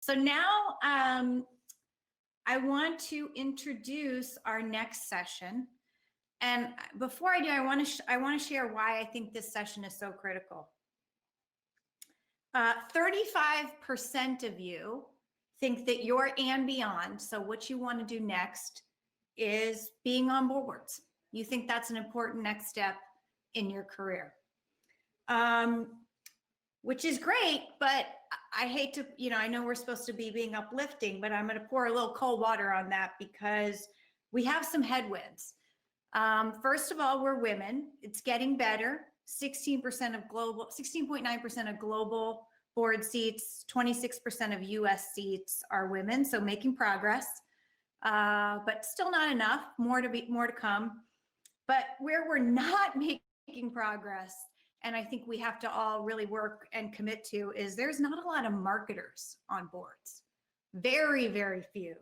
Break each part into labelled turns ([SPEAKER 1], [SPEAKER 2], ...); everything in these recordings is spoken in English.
[SPEAKER 1] So now I want to introduce our next session. And before I do, I want to share why I think this session is so critical. 35% of you think that your and beyond, so what you want to do next, is being on boards. You think that's an important next step in your career, which is great, but I hate to, I know we're supposed to be being uplifting, but I'm going to pour a little cold water on that because we have some headwinds. First of all, we're women. It's getting better. 16% of global, 16.9% of global board seats, 26% of US seats are women. So making progress, but still not enough. More to come. But where we're not making progress, and I think we have to all really work and commit to, is there's not a lot of marketers on boards. Very, very few.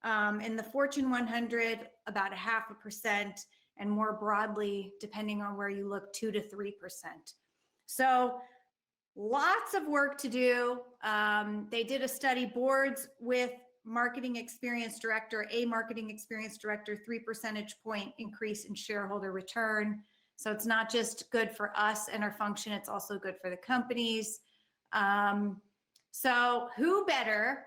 [SPEAKER 1] In the Fortune 100, about 0.5%, and more broadly, depending on where you look, 2 to 3%. So lots of work to do. They did a study, boards with marketing experience director, a marketing experience director, 3 percentage point increase in shareholder return. So it's not just good for us and our function, it's also good for the companies. So who better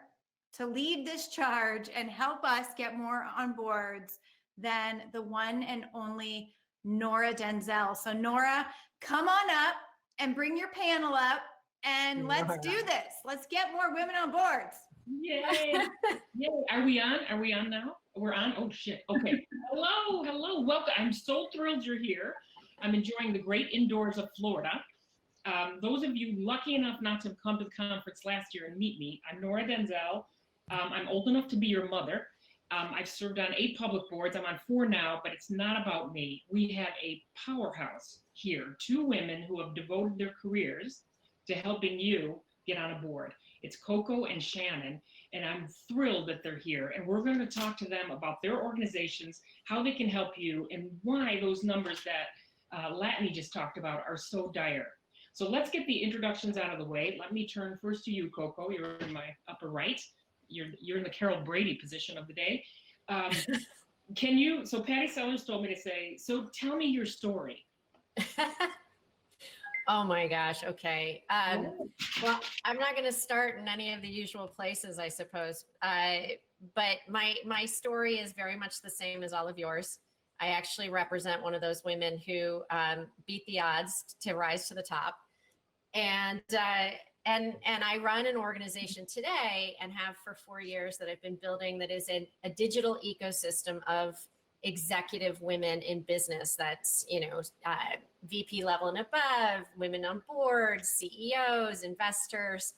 [SPEAKER 1] to lead this charge and help us get more on boards than the one and only Nora Denzel. So Nora, come on up and bring your panel up and let's do this. Let's get more women on boards.
[SPEAKER 2] Yay. Yay. Are we on? Are we on now? We're on? Oh shit. Okay. Hello. Welcome. I'm so thrilled you're here. I'm enjoying the great indoors of Florida. Those of you lucky enough not to have come to the conference last year and meet me, I'm Nora Denzel. I'm old enough to be your mother. I've served on 8 public boards. I'm on 4 now, but it's not about me. We have a powerhouse here, 2 women who have devoted their careers to helping you get on a board. It's Coco and Shannon, and I'm thrilled that they're here. And we're going to talk to them about their organizations, how they can help you, and why those numbers that Latney just talked about are so dire. So let's get the introductions out of the way. Let me turn first to you, Coco. You're in my upper right. You're in the Carol Brady position of the day. So Patty Sellers told me to say, so tell me your story.
[SPEAKER 3] Oh my gosh, okay. Well, I'm not gonna start in any of the usual places, I suppose. But my story is very much the same as all of yours. I actually represent one of those women who beat the odds to rise to the top. And I run an organization today and have for 4 years that I've been building that is a digital ecosystem of executive women in business. That's, VP level and above, women on boards, CEOs, investors.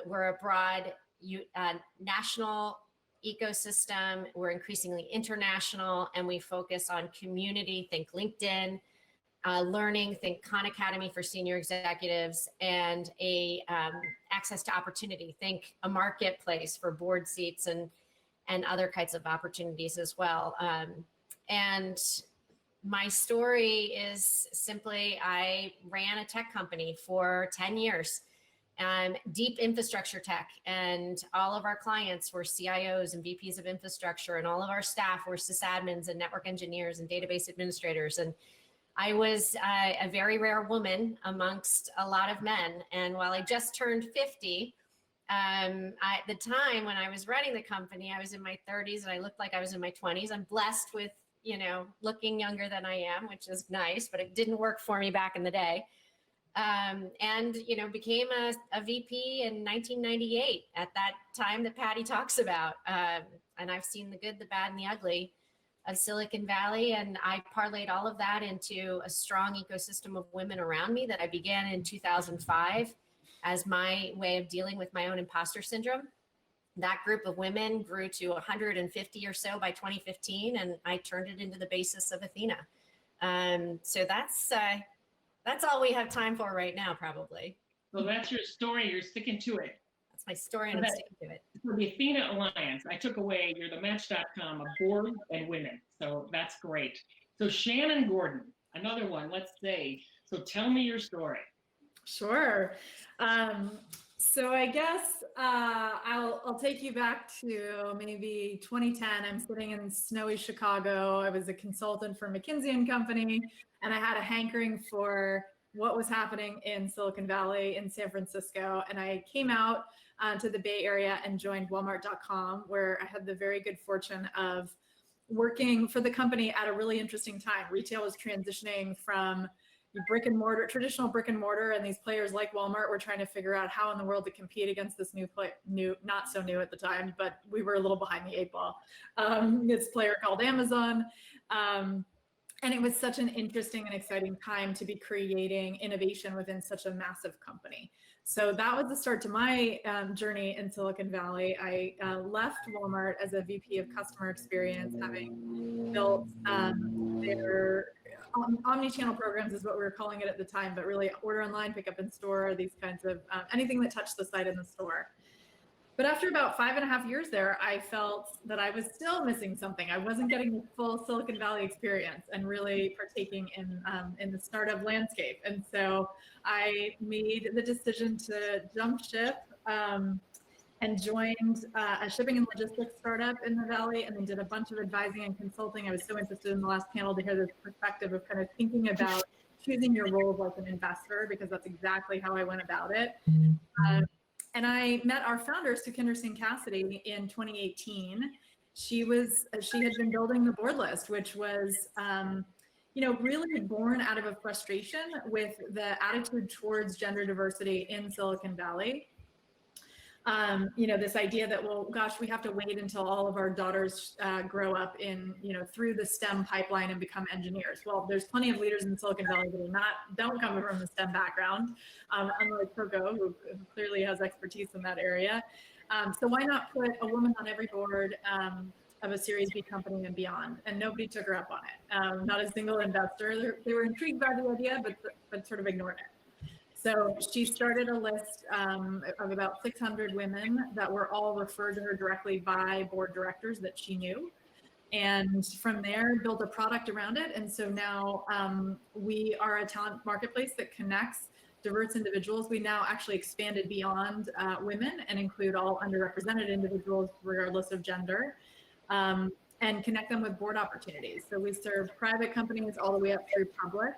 [SPEAKER 3] We're a broad national ecosystem. We're increasingly international, and we focus on community, think LinkedIn, learning, think Khan Academy for senior executives, and access to opportunity, think a marketplace for board seats and other kinds of opportunities as well. And my story is simply, I ran a tech company for 10 years, deep infrastructure tech, and all of our clients were CIOs and VPs of infrastructure, and all of our staff were sysadmins and network engineers and database administrators. And I was a very rare woman amongst a lot of men. And while I just turned 50, at the time when I was running the company, I was in my 30s and I looked like I was in my 20s. I'm blessed with, looking younger than I am, which is nice, but it didn't work for me back in the day. And became a VP in 1998 at that time that Patty talks about. And I've seen the good, the bad, and the ugly of Silicon Valley. And I parlayed all of that into a strong ecosystem of women around me that I began in 2005 as my way of dealing with my own imposter syndrome. That group of women grew to 150 or so by 2015, and I turned it into the basis of Athena. So that's all we have time for right now, probably.
[SPEAKER 2] So that's your story. You're sticking to it.
[SPEAKER 3] That's my story, and I'm sticking to it.
[SPEAKER 2] For the Athena Alliance, I took away, you're the Match.com of board and women. So that's great. So Shannon Gordon, another one, let's say. So tell me your story.
[SPEAKER 4] Sure. So I guess I'll take you back to maybe 2010. I'm sitting in snowy Chicago. I was a consultant for McKinsey and Company, and I had a hankering for what was happening in Silicon Valley, in San Francisco. And I came out to the Bay Area and joined Walmart.com, where I had the very good fortune of working for the company at a really interesting time. Retail was transitioning from brick and mortar, traditional brick and mortar, and these players like Walmart were trying to figure out how in the world to compete against this new, not so new at the time, but we were a little behind the 8 ball. This player called Amazon. And it was such an interesting and exciting time to be creating innovation within such a massive company. So that was the start to my journey in Silicon Valley. I left Walmart as a VP of customer experience, having built their omni-channel programs is what we were calling it at the time, but really order online, pick up in store, these kinds of anything that touched the site in the store. But after about 5.5 years there, I felt that I was still missing something. I wasn't getting the full Silicon Valley experience and really partaking in the startup landscape. And so I made the decision to jump ship and joined a shipping and logistics startup in the Valley, and then did a bunch of advising and consulting. I was so interested in the last panel to hear this perspective of kind of thinking about choosing your role as an investor, because that's exactly how I went about it. And I met our founder, Sukhinder Singh Cassidy, in 2018. She had been building the board list, which was, really born out of a frustration with the attitude towards gender diversity in Silicon Valley. This idea that, well, gosh, we have to wait until all of our daughters grow up through the STEM pipeline and become engineers. Well, there's plenty of leaders in Silicon Valley that don't come from the STEM background, unlike Coco, who clearly has expertise in that area. So why not put a woman on every board of a Series B company and beyond? And nobody took her up on it. Not a single investor. They were intrigued by the idea, but sort of ignored it. So she started a list of about 600 women that were all referred to her directly by board directors that she knew. And from there, built a product around it. And so now we are a talent marketplace that connects diverse individuals. We now actually expanded beyond women and include all underrepresented individuals regardless of gender, and connect them with board opportunities. So we serve private companies all the way up through public.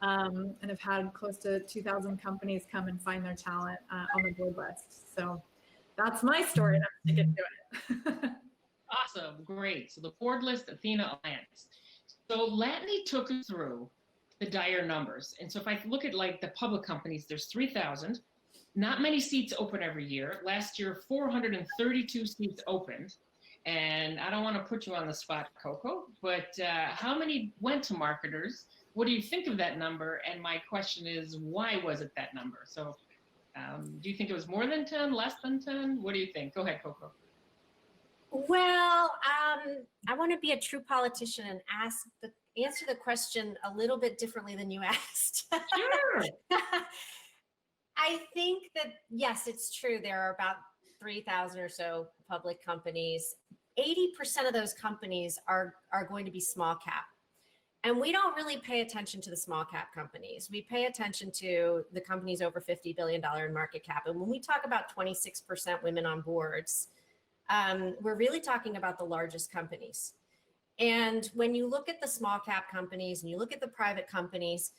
[SPEAKER 4] And have had close to 2,000 companies come and find their talent on the board list. So that's my story, and I'm sticking to it.
[SPEAKER 2] Awesome, great. So the board list, Athena Alliance. So Latany took us through the dire numbers. And so if I look at like the public companies, there's 3,000. Not many seats open every year. Last year, 432 seats opened. And I don't want to put you on the spot, Coco, but how many went to marketers? What do you think of that number? And my question is, why was it that number? So do you think it was more than 10, less than 10? What do you think? Go ahead, Coco.
[SPEAKER 3] Well, I want to be a true politician and answer the question a little bit differently than you asked.
[SPEAKER 2] Sure.
[SPEAKER 3] I think that, yes, it's true. There are about 3,000 or so public companies. 80% of those companies are going to be small cap. And we don't really pay attention to the small cap companies. We pay attention to the companies over $50 billion in market cap. And when we talk about 26% women on boards, we're really talking about the largest companies. And when you look at the small cap companies and you look at the private companies,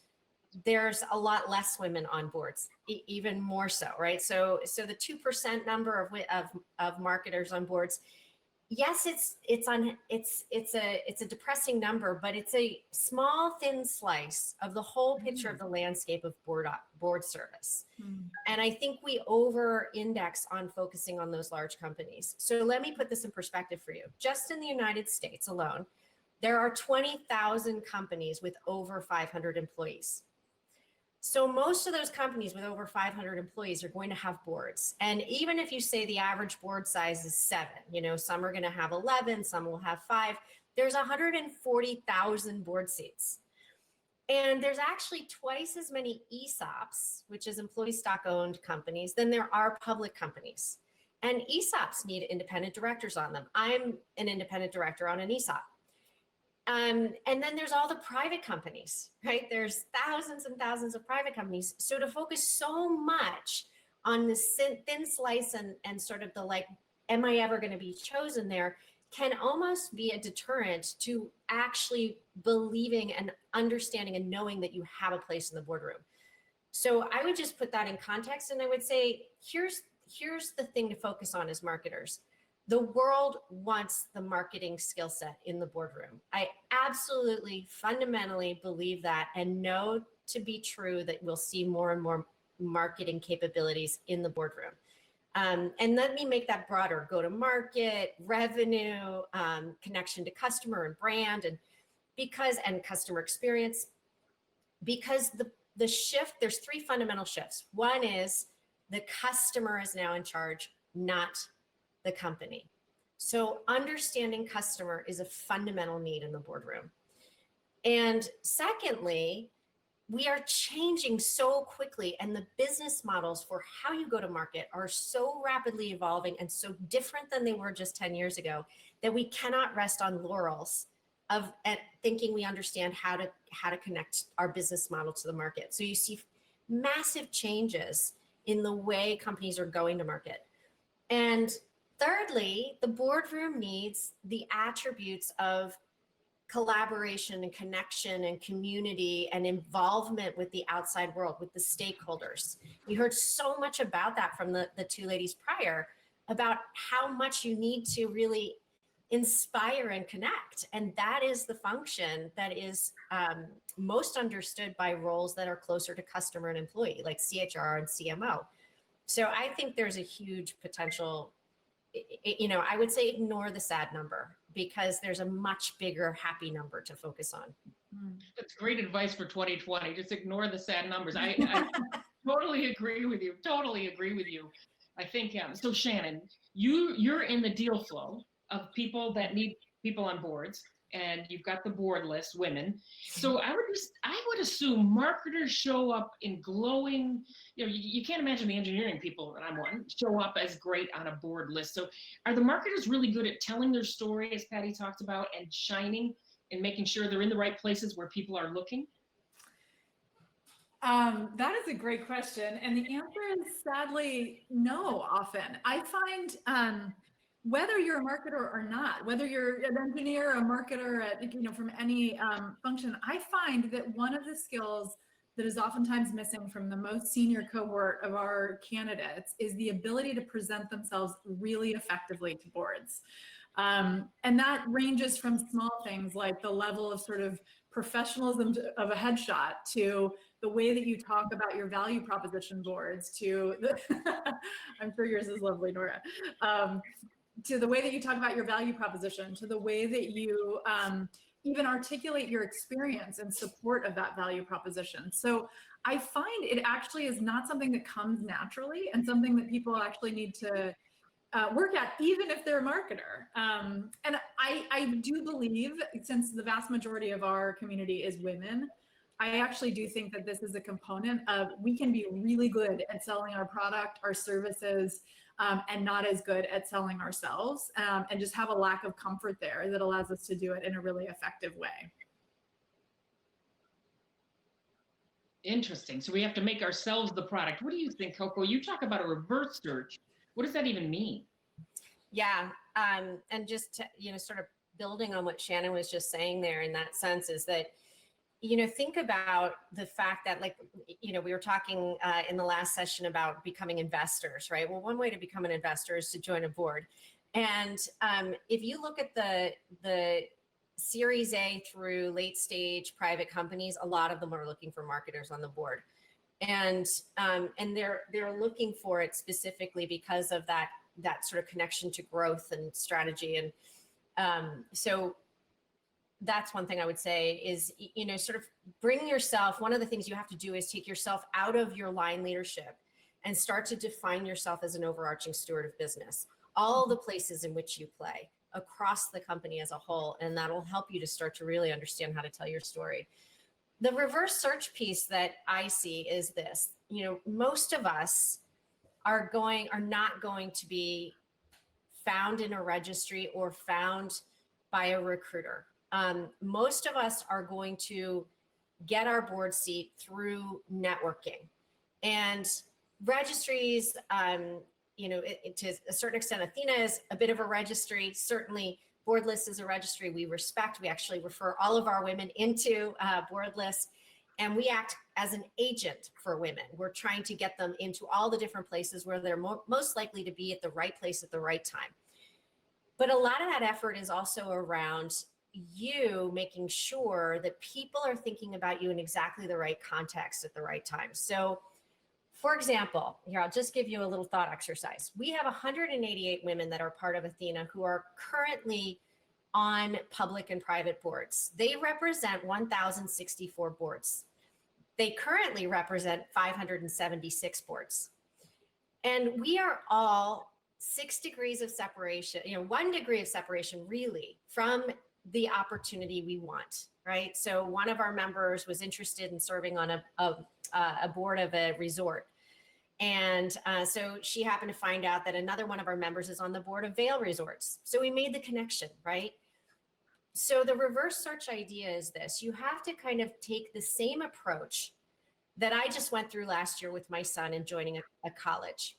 [SPEAKER 3] there's a lot less women on boards, even more so, right? So the 2% number of marketers on boards, yes, it's a depressing number, but it's a small, thin slice of the whole picture of the landscape of board service. And I think we over-index on focusing on those large companies. So let me put this in perspective for you. Just in the United States alone, there are 20,000 companies with over 500 employees. So most of those companies with over 500 employees are going to have boards. And even if you say the average board size is 7, some are going to have 11, some will have 5, there's 140,000 board seats. And there's actually twice as many ESOPs, which is employee stock owned companies, than there are public companies. And ESOPs need independent directors on them. I'm an independent director on an ESOP. And then there's all the private companies, right? There's thousands and thousands of private companies. So to focus so much on the thin slice and sort of the like, am I ever going to be chosen there, can almost be a deterrent to actually believing and understanding and knowing that you have a place in the boardroom. So I would just put that in context, and I would say, here's the thing to focus on as marketers. The world wants the marketing skill set in the boardroom. I absolutely fundamentally believe that and know to be true that we'll see more and more marketing capabilities in the boardroom. And let me make that broader: go to market, revenue, connection to customer and brand, and customer experience. Because the shift, there's three fundamental shifts. One is the customer is now in charge, not the company. So understanding customer is a fundamental need in the boardroom. And secondly, we are changing so quickly, and the business models for how you go to market are so rapidly evolving and so different than they were just 10 years ago, that we cannot rest on laurels of thinking we understand how to connect our business model to the market. So you see massive changes in the way companies are going to market. And thirdly, the boardroom needs the attributes of collaboration and connection and community and involvement with the outside world, with the stakeholders. We heard so much about that from the two ladies prior, about how much you need to really inspire and connect. And that is the function that is most understood by roles that are closer to customer and employee, like CHR and CMO. So I think there's a huge potential. I would say ignore the sad number, because there's a much bigger happy number to focus on.
[SPEAKER 2] That's great advice for 2020. Just ignore the sad numbers. I totally agree with you. Totally agree with you. I think, so Shannon, you're in the deal flow of people that need people on boards, and you've got the board list, women. So I would assume marketers show up in glowing, you can't imagine the engineering people, and I'm one, show up as great on a board list. So are the marketers really good at telling their story, as Patty talked about, and shining and making sure they're in the right places where people are looking?
[SPEAKER 4] That is a great question. And the answer is sadly no, often. I find whether you're a marketer or not, whether you're an engineer, a marketer, from any function, I find that one of the skills that is oftentimes missing from the most senior cohort of our candidates is the ability to present themselves really effectively to boards. And that ranges from small things like the level of sort of professionalism of a headshot, to the way that you talk about your value proposition boards, to I'm sure yours is lovely, Nora. To the way that you talk about your value proposition, to the way that you even articulate your experience in support of that value proposition. So I find it actually is not something that comes naturally, and something that people actually need to work at, even if they're a marketer. And I do believe, since the vast majority of our community is women, I actually do think that this is a component of, we can be really good at selling our product, our services, and not as good at selling ourselves, and just have a lack of comfort there that allows us to do it in a really effective way.
[SPEAKER 2] Interesting. So we have to make ourselves the product. What do you think, Coco? You talk about a reverse search. What does that even mean?
[SPEAKER 3] Yeah, and just to, sort of building on what Shannon was just saying there, in that sense, is that, think about the fact that, like, we were talking in the last session about becoming investors, right? Well, one way to become an investor is to join a board. And if you look at the Series A through late stage private companies, a lot of them are looking for marketers on the board. And they're looking for it specifically because of that sort of connection to growth and strategy. And so that's one thing I would say is, sort of bring yourself, one of the things you have to do is take yourself out of your line leadership and start to define yourself as an overarching steward of business, all the places in which you play across the company as a whole. And that'll help you to start to really understand how to tell your story. The reverse search piece that I see is this: most of us are not going to be found in a registry or found by a recruiter. most of us are going to get our board seat through networking. And registries, to a certain extent, Athena is a bit of a registry. Certainly, Board List is a registry we respect. We actually refer all of our women into Board List, and we act as an agent for women. We're trying to get them into all the different places where they're most likely to be at the right place at the right time. But a lot of that effort is also around you making sure that people are thinking about you in exactly the right context at the right time. So, for example, here, I'll just give you a little thought exercise. We have 188 women that are part of Athena who are currently on public and private boards. They represent 1,064 boards. They currently represent 576 boards. And we are all 6 degrees of separation, 1 degree of separation really from the opportunity we want, right? So one of our members was interested in serving on a board of a resort. And so she happened to find out that another one of our members is on the board of Vail Resorts. So we made the connection, right? So the reverse search idea is this: you have to kind of take the same approach that I just went through last year with my son in joining a college.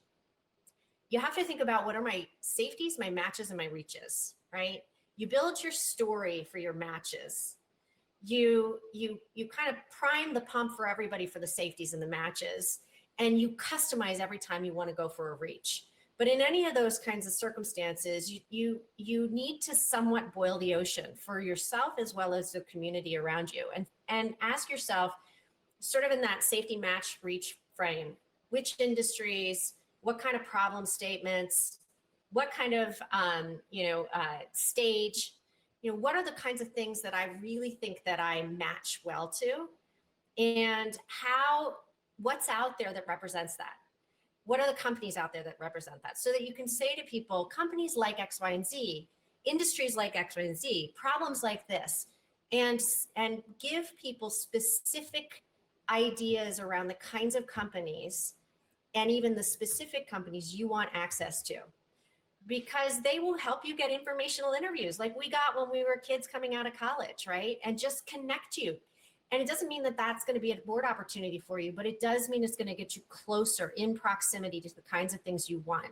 [SPEAKER 3] You have to think about, what are my safeties, my matches, and my reaches, right? You build your story for your matches. You kind of prime the pump for everybody for the safeties and the matches, and you customize every time you want to go for a reach. But in any of those kinds of circumstances, you need to somewhat boil the ocean for yourself as well as the community around you, and ask yourself, sort of in that safety match reach frame, which industries, what kind of problem statements, what kind of stage, what are the kinds of things that I really think that I match well to, and what's out there that represents that? What are the companies out there that represent that? So that you can say to people, companies like X, Y, and Z, industries like X, Y, and Z, problems like this, and give people specific ideas around the kinds of companies and even the specific companies you want access to, because they will help you get informational interviews like we got when we were kids coming out of college, right? And just connect you. And it doesn't mean that that's going to be a board opportunity for you, but it does mean it's going to get you closer in proximity to the kinds of things you want.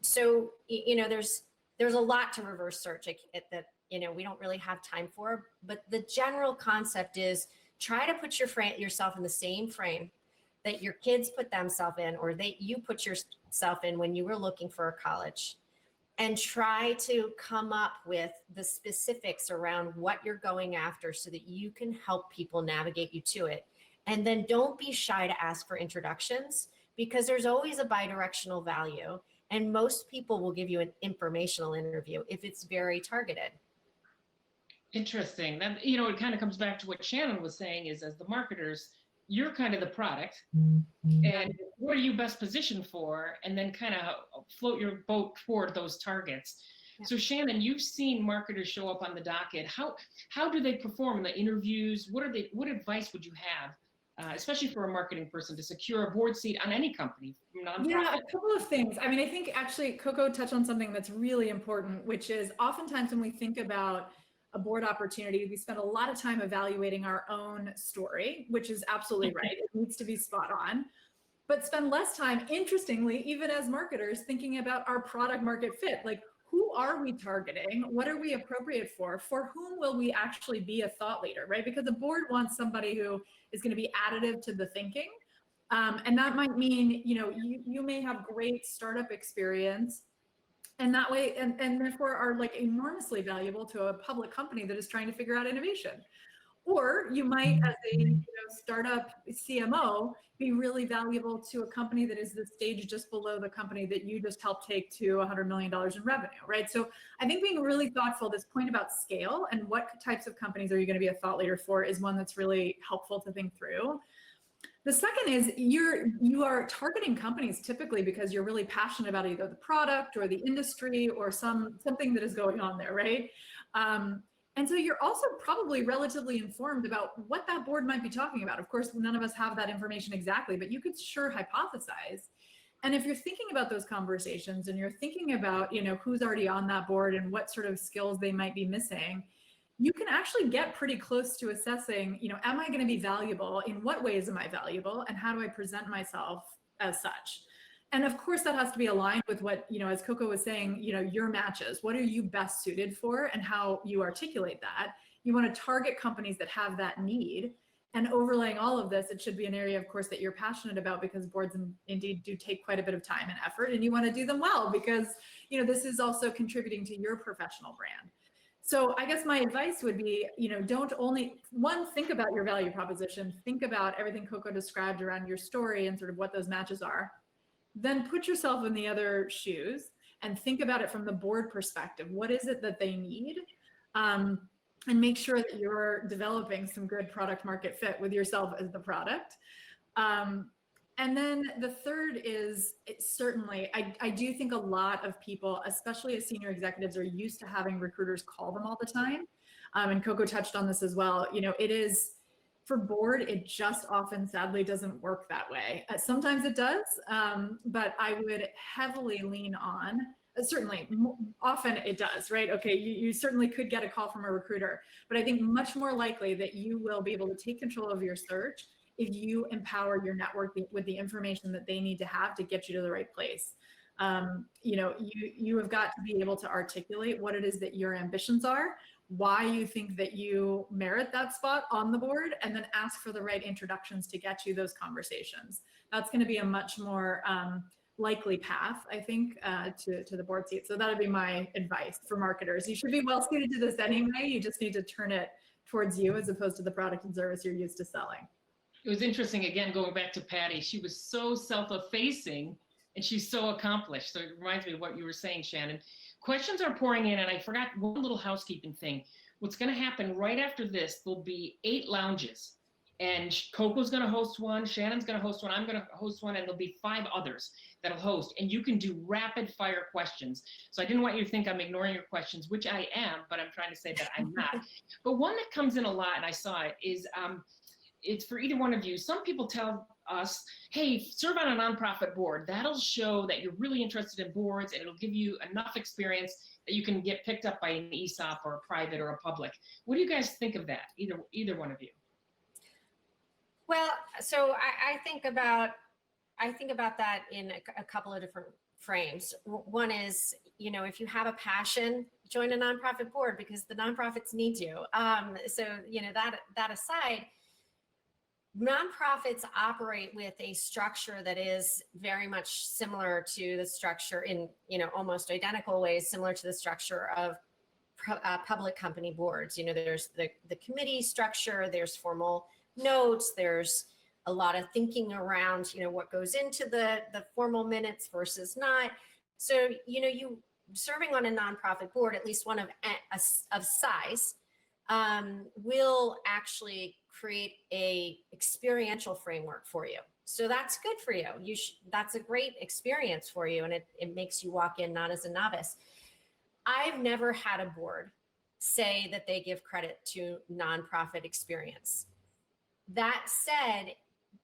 [SPEAKER 3] So, there's a lot to reverse search that we don't really have time for, but the general concept is try to put yourself in the same frame that your kids put themselves in, or that you put yourself in when you were looking for a college, and try to come up with the specifics around what you're going after so that you can help people navigate you to it. And then don't be shy to ask for introductions, because there's always a bidirectional value, and most people will give you an informational interview if it's very targeted.
[SPEAKER 2] Interesting. That, it kind of comes back to what Shannon was saying, is as the marketers, you're kind of the product, and what are you best positioned for, and then kind of float your boat toward those targets. Yeah. So Shannon, you've seen marketers show up on the docket. How do they perform in the interviews? What advice would you have, especially for a marketing person, to secure a board seat on any company?
[SPEAKER 4] Yeah, a couple of things. I mean, I think actually Coco touched on something that's really important, which is oftentimes when we think about a board opportunity, we spend a lot of time evaluating our own story, which is absolutely right. It needs to be spot on, but spend less time, interestingly, even as marketers, thinking about our product market fit. Like, who are we targeting? What are we appropriate for? For whom will we actually be a thought leader, right? Because the board wants somebody who is going to be additive to the thinking. And that might mean, you may have great startup experience, and that way, and therefore are like enormously valuable to a public company that is trying to figure out innovation. Or you might, as a startup CMO, be really valuable to a company that is the stage just below the company that you just helped take to $100 million in revenue, right? So I think being really thoughtful, this point about scale and what types of companies are you going to be a thought leader for is one that's really helpful to think through. The second is you are targeting companies typically because you're really passionate about either the product or the industry or something that is going on there, right? And so you're also probably relatively informed about what that board might be talking about. Of course, none of us have that information exactly, but you could sure hypothesize. And if you're thinking about those conversations and you're thinking about, who's already on that board and what sort of skills they might be missing, you can actually get pretty close to assessing, am I going to be valuable? In what ways am I valuable? And how do I present myself as such? And of course, that has to be aligned with what, as Coco was saying, your matches. What are you best suited for and how you articulate that? You want to target companies that have that need. And overlaying all of this, it should be an area, of course, that you're passionate about, because boards indeed do take quite a bit of time and effort, and you want to do them well because, this is also contributing to your professional brand. So I guess my advice would be, don't only, think about your value proposition, think about everything Coco described around your story and sort of what those matches are. Then put yourself in the other shoes and think about it from the board perspective. What is it that they need? And make sure that you're developing some good product market fit with yourself as the product. And then the third is, certainly, I do think a lot of people, especially as senior executives, are used to having recruiters call them all the time. And Coco touched on this as well. It is, for board, it just often, sadly, doesn't work that way. Sometimes it does, but I would heavily lean on, certainly, often it does, right? Okay, you certainly could get a call from a recruiter, but I think much more likely that you will be able to take control of your search if you empower your network with the information that they need to have to get you to the right place. You have got to be able to articulate what it is that your ambitions are, why you think that you merit that spot on the board, and then ask for the right introductions to get you those conversations. That's going to be a much more likely path, I think, to the board seat. So that would be my advice for marketers. You should be well suited to this anyway. You just need to turn it towards you as opposed to the product and service you're used to selling.
[SPEAKER 2] It was interesting, again, going back to Patty, she was so self-effacing and she's so accomplished. So it reminds me of what you were saying, Shannon. Questions are pouring in, and I forgot one little housekeeping thing. What's going to happen right after this, there'll be 8 lounges, and Coco's going to host one, Shannon's going to host one, I'm going to host one, and there'll be 5 others that'll host, and you can do rapid fire questions. So I didn't want you to think I'm ignoring your questions, which I am, but I'm trying to say that I'm not. But one that comes in a lot, and I saw it, is it's for either one of you. Some people tell us, hey, serve on a nonprofit board. That'll show that you're really interested in boards, and it'll give you enough experience that you can get picked up by an ESOP or a private or a public. What do you guys think of that? Either one of you.
[SPEAKER 3] Well, so I think about that in a couple of different frames. One is, if you have a passion, join a nonprofit board because the nonprofits need you. So that aside, nonprofits operate with a structure that is very much similar to the structure in, almost identical ways, similar to the structure of public company boards. There's the committee structure, there's formal notes, there's a lot of thinking around, what goes into the formal minutes versus not. So, you serving on a nonprofit board, at least one of size, will actually create a experiential framework for you. So that's good for you. That's a great experience for you. And it makes you walk in not as a novice. I've never had a board say that they give credit to nonprofit experience. That said,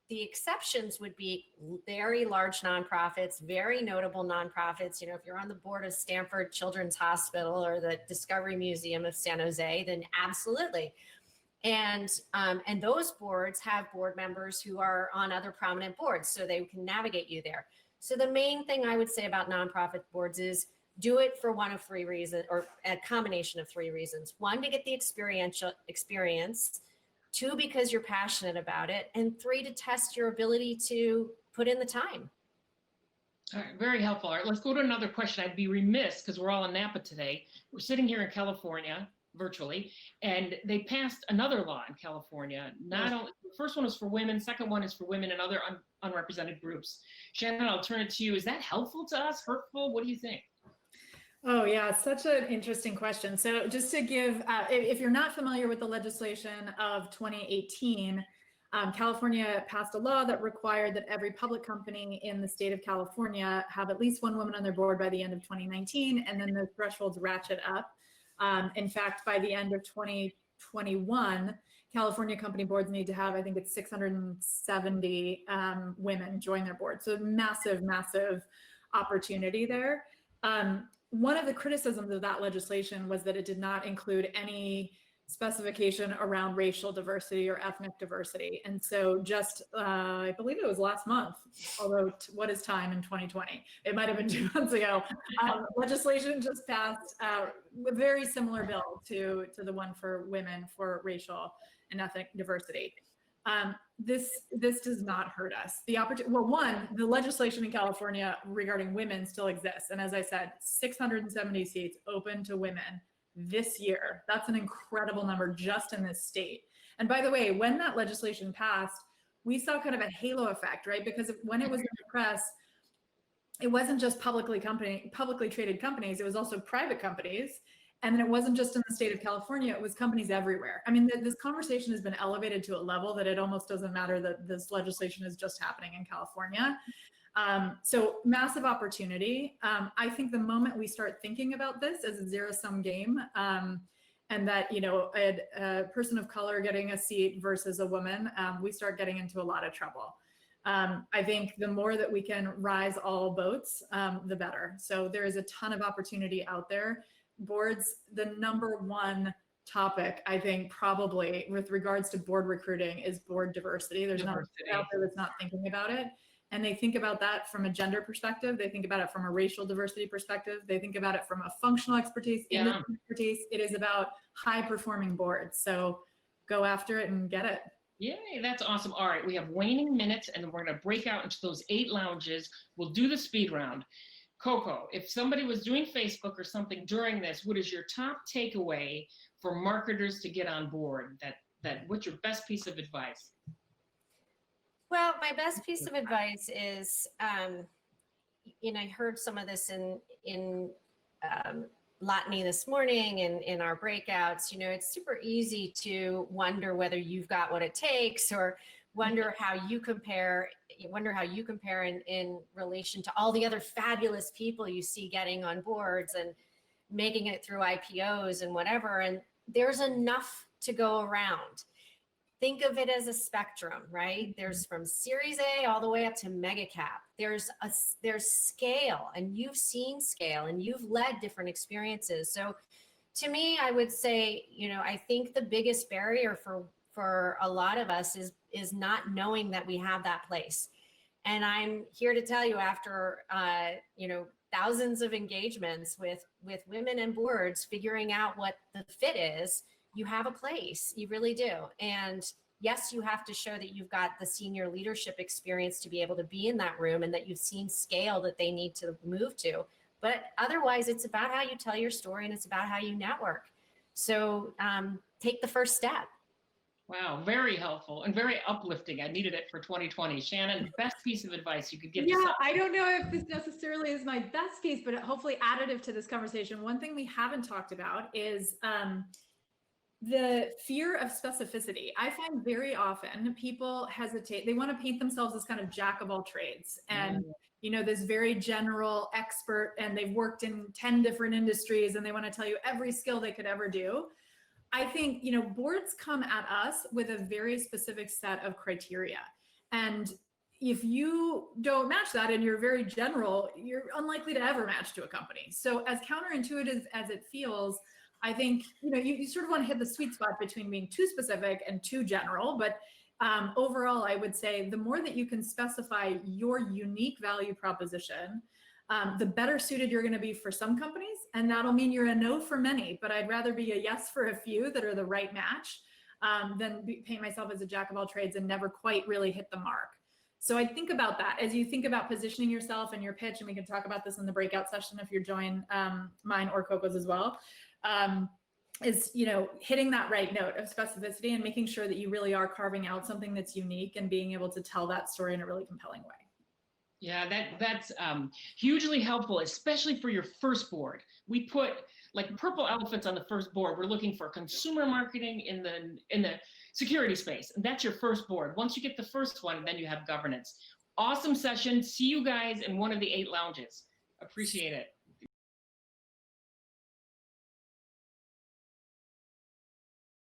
[SPEAKER 3] the exceptions would be very large nonprofits, very notable nonprofits. If you're on the board of Stanford Children's Hospital or the Discovery Museum of San Jose, then absolutely. And those boards have board members who are on other prominent boards, so they can navigate you there. So the main thing I would say about nonprofit boards is do it for one of 3 reasons, or a combination of 3 reasons. 1, to get the experiential experience. 2, because you're passionate about it. And 3, to test your ability to put in the time.
[SPEAKER 2] All right, very helpful. All right, let's go to another question. I'd be remiss, because we're all in Napa today. We're sitting here in California, virtually, and they passed another law in California. Not only, the first one was for women, second one is for women and other unrepresented groups. Shannon, I'll turn it to you. Is that helpful to us, hurtful? What do you think?
[SPEAKER 4] Oh yeah, such an interesting question. So just to give, if you're not familiar with the legislation of 2018, California passed a law that required that every public company in the state of California have at least 1 woman on their board by the end of 2019, and then the thresholds ratchet up. In fact, by the end of 2021, California company boards need to have, I think it's 670 women join their board. So massive, massive opportunity there. One of the criticisms of that legislation was that it did not include any specification around racial diversity or ethnic diversity. And so just, I believe it was last month, although what is time in 2020? It might've been 2 months ago. Legislation just passed a very similar bill to the one for women for racial and ethnic diversity. This does not hurt us. Well, one, the legislation in California regarding women still exists. And as I said, 670 seats open to women this year. That's an incredible number just in this state. And by the way, when that legislation passed, we saw kind of a halo effect, right? Because when it was in the press, it wasn't just publicly traded companies, it was also private companies. And then it wasn't just in the state of California, it was companies everywhere. I mean, this conversation has been elevated to a level that it almost doesn't matter that this legislation is just happening in California. So massive opportunity. I think the moment we start thinking about this as a zero-sum game, and that, you know, a person of color getting a seat versus a woman, we start getting into a lot of trouble. I think the more that we can rise all boats, the better. So there is a ton of opportunity out there. Boards, the number one topic, I think, probably with regards to board recruiting is board diversity. There's not out there that's not thinking about it. And they think about that from a gender perspective. They think about it from a racial diversity perspective. They think about it from a functional expertise, industry expertise. It is about high performing boards. So go after it and get it.
[SPEAKER 2] Yay, that's awesome. All right, we have waning minutes and we're gonna break out into those 8 lounges. We'll do the speed round. Coco, if somebody was doing Facebook or something during this, what is your top takeaway for marketers to get on board? What's your best piece of advice?
[SPEAKER 3] Well, my best piece of advice is, you know, I heard some of this in Lotany this morning and in our breakouts. You know, it's super easy to wonder whether you've got what it takes, or wonder how you compare. You wonder how you compare in relation to all the other fabulous people you see getting on boards and making it through IPOs and whatever. And there's enough to go around. Think of it as a spectrum, right? There's from Series A all the way up to mega cap. There's scale, and you've seen scale, and you've led different experiences. So to me, I would say, you know, I think the biggest barrier for a lot of us is not knowing that we have that place. And I'm here to tell you, after you know, thousands of engagements with women and boards, figuring out what the fit is, you have a place. You really do. And yes, you have to show that you've got the senior leadership experience to be able to be in that room, and that you've seen scale that they need to move to. But otherwise, it's about how you tell your story, and it's about how you network. So take the first step.
[SPEAKER 2] Wow, very helpful and very uplifting. I needed it for 2020. Shannon, best piece of advice you could give?
[SPEAKER 4] Yeah, I don't know if this necessarily is my best piece, but hopefully additive to this conversation. One thing we haven't talked about is the fear of specificity. I find very often people hesitate. They want to paint themselves as kind of jack of all trades, and you know, this very general expert, and they've worked in 10 different industries, and they want to tell you every skill they could ever do. I think, you know, boards come at us with a very specific set of criteria. And if you don't match that and you're very general, you're unlikely to ever match to a company. So as counterintuitive as it feels, I think, you know, you sort of want to hit the sweet spot between being too specific and too general. But overall, I would say the more that you can specify your unique value proposition, the better suited you're going to be for some companies. And that'll mean you're a no for many, but I'd rather be a yes for a few that are the right match than paint myself as a jack of all trades and never quite really hit the mark. So I think about that as you think about positioning yourself and your pitch, and we can talk about this in the breakout session if you're joining mine or Coco's as well, is, you know, hitting that right note of specificity and making sure that you really are carving out something that's unique and being able to tell that story in a really compelling way.
[SPEAKER 2] Yeah, that's hugely helpful, especially for your first board. We put like purple elephants on the first board. We're looking for consumer marketing in the security space. And that's your first board. Once you get the first one, then you have governance. Awesome session. See you guys in one of the 8 lounges. Appreciate it.